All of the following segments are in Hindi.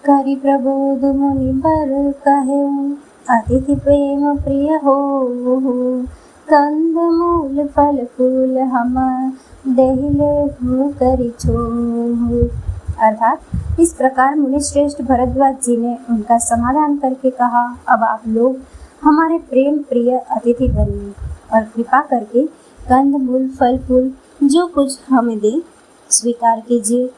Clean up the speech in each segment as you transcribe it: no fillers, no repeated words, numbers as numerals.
करि प्रबोध मुनि बर कहे, अतिथि प्रेम प्रिय हो। कंद मूल फल फूल हम देहिले हूँ करि छोहु। अर्थात इस प्रकार मुनि श्रेष्ठ भरद्वाज जी ने उनका समाधान करके कहा, अब आप लोग हमारे प्रेम प्रिय अतिथि बनिए और कृपा करके कंद मूल फल फूल जो कुछ हमें दे स्वीकार कीजिए।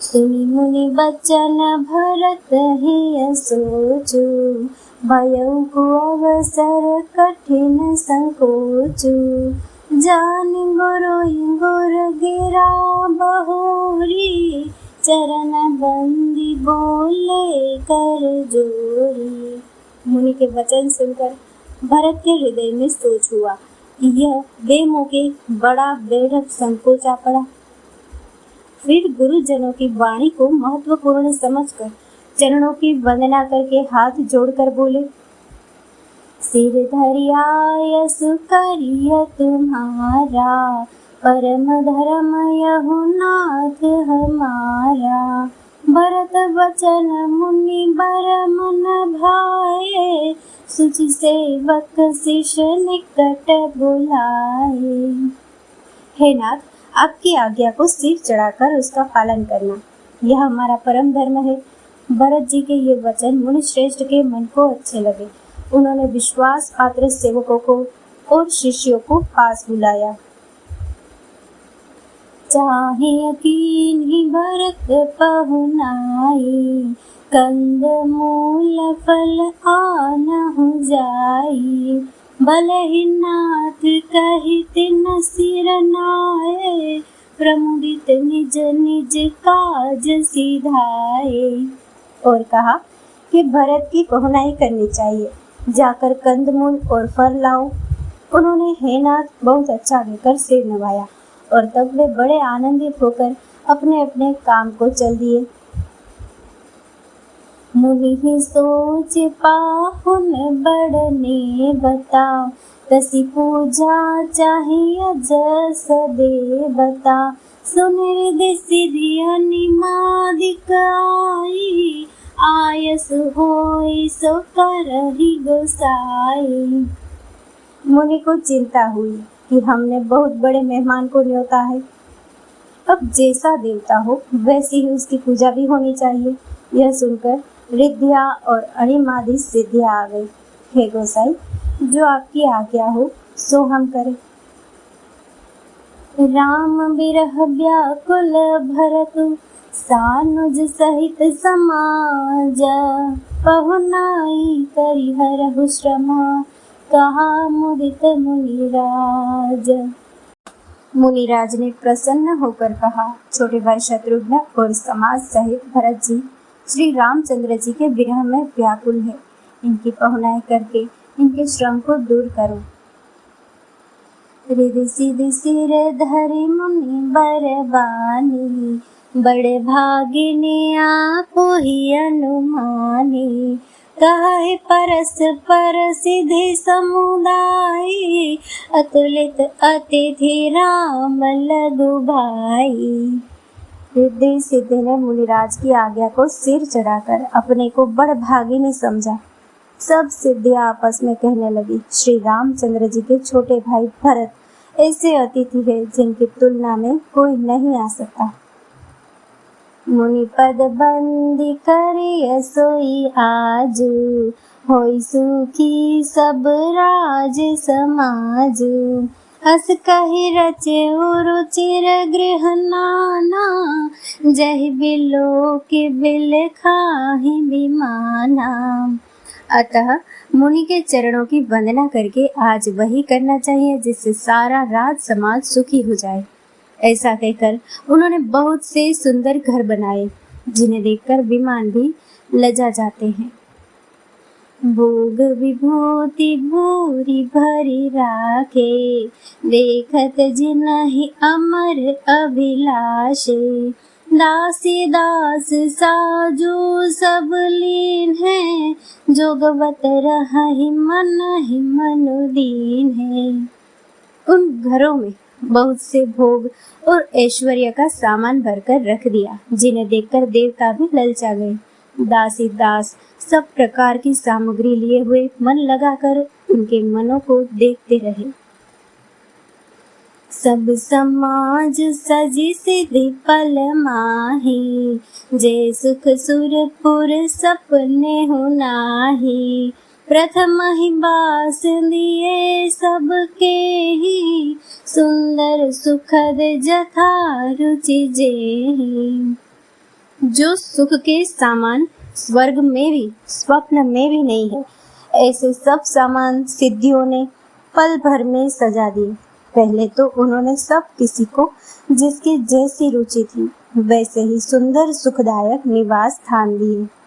सुनि मुनि बचन भरत हिय सोचु, भयउ को अवसर कठिन संकोचु। जानि गुर गिरा बहुरी, चरण बंदी बोले कर जोरी। मुनि के वचन सुनकर भरत के हृदय में सोच हुआ कि यह बेमौके बड़ा बेढक संकोचा पड़ा। फिर गुरुजनों की वाणी को महत्वपूर्ण समझकर चरणों की वंदना करके हाथ जोड़कर बोले, सिर धरियायस करिय तुम्हारा, परम धर्म यहु नाथ हमारा। भरत वचन मुनि बर मन भाए, सुचि सेवक शिष्य निकट बुलाए। हे नाथ, आपकी आज्ञा को सिर चढ़ाकर उसका पालन करना, यह हमारा परम धर्म है। भरत जी के ये वचन मुनि श्रेष्ठ के मन को अच्छे लगे। उन्होंने विश्वास पात्र सेवकों को और शिष्यों को पास बुलाया। चाहे यकीन ही भरत पहुनाई, कंद मूल फल आनहु जाई। भले ही नाथ कहित न सिर नाए, प्रमुदित निज निज काज सिधाए। और कहा कि भरत की पहुनाई करनी चाहिए, जाकर कंदमूल और फल लाओ। उन्होंने हे नाथ बहुत अच्छा कहकर सिर नवाया और तब वे बड़े आनंदित होकर अपने अपने काम को चल दिए। मुनि ही सोच पाहुन बढ़ने बताओ, तसी पूजा चाहिए जस देवता। सुनिर्दि सिद्धि अनिमादिक आई, आयस होई सो करहि गोसाई। मुनि को चिंता हुई कि हमने बहुत बड़े मेहमान को न्योता है, अब जैसा देवता हो वैसी ही उसकी पूजा भी होनी चाहिए। यह सुनकर रिद्धिया और अणिमादि सिद्धियां आ गई। हे गोसाई, जो आपकी आज्ञा हो सो हम करें। राम बिरह व्याकुल भरतु, सानुज सहित समाज। पहुनाई करि हरहु श्रम, कहा मुदित मुनिराज। मुनिराज ने प्रसन्न होकर कहा, छोटे भाई शत्रुघ्न और समाज सहित भरत जी श्री रामचंद्र जी के विरह में व्याकुल है। इनकी पहुनाई करके इनके श्रम को दूर करो। रिधि सिधि सिर धरि मुनि बरबानी, बड़े भागिनी आपो ही अनुमानी। कहे परस्पर सिद्धि समुदाय, अतुलित अतिथि राम लघु भाई। रिद्धि सिद्धि ने मुनिराज की आज्ञा को सिर चढ़ाकर अपने को बड़ भागिनी समझा। सब सिद्धियां आपस में कहने लगी, श्री रामचंद्र जी के छोटे भाई भरत ऐसे अतिथि है जिनकी तुलना में कोई नहीं आ सकता। मुनि पद बंदी करिय सोई आजू, होई सुखी सब राज समाजू। अस कहि रचे रुचिर गृह नाना, जहि बिलो के बिल खाहि विमाना। अतः मुनि के चरणों की वंदना करके आज वही करना चाहिए जिससे सारा राज समाज सुखी हो जाए। ऐसा कहकर उन्होंने बहुत से सुंदर घर बनाए, जिन्हें देखकर विमान भी लजा जाते हैं। भोग विभूति भूरी भरी राखे, देखत जिनहि अमर अभिलाषे। दासी दास साजू सब लीन है, जोगवत रहि मन ही मनु दीन है। उन घरों में बहुत से भोग और ऐश्वर्य का सामान भरकर रख दिया, जिन्हें देखकर देवता भी ललचा गए। दासी दास सब प्रकार की सामग्री लिए हुए मन लगाकर उनके मनों को देखते रहे। सब समाज सजी सिद्धि पल माही, जे सुख सुरपुर सपने हो नाही। प्रथम ही बास दिए सबके ही, सुंदर सुखद जथा रुचि जेहि। जो सुख के सामान स्वर्ग में भी स्वप्न में भी नहीं है, ऐसे सब सामान सिद्धियों ने पल भर में सजा दिए। पहले तो उन्होंने सब किसी को जिसकी जैसी रुचि थी वैसे ही सुंदर सुखदायक निवास स्थान दिए।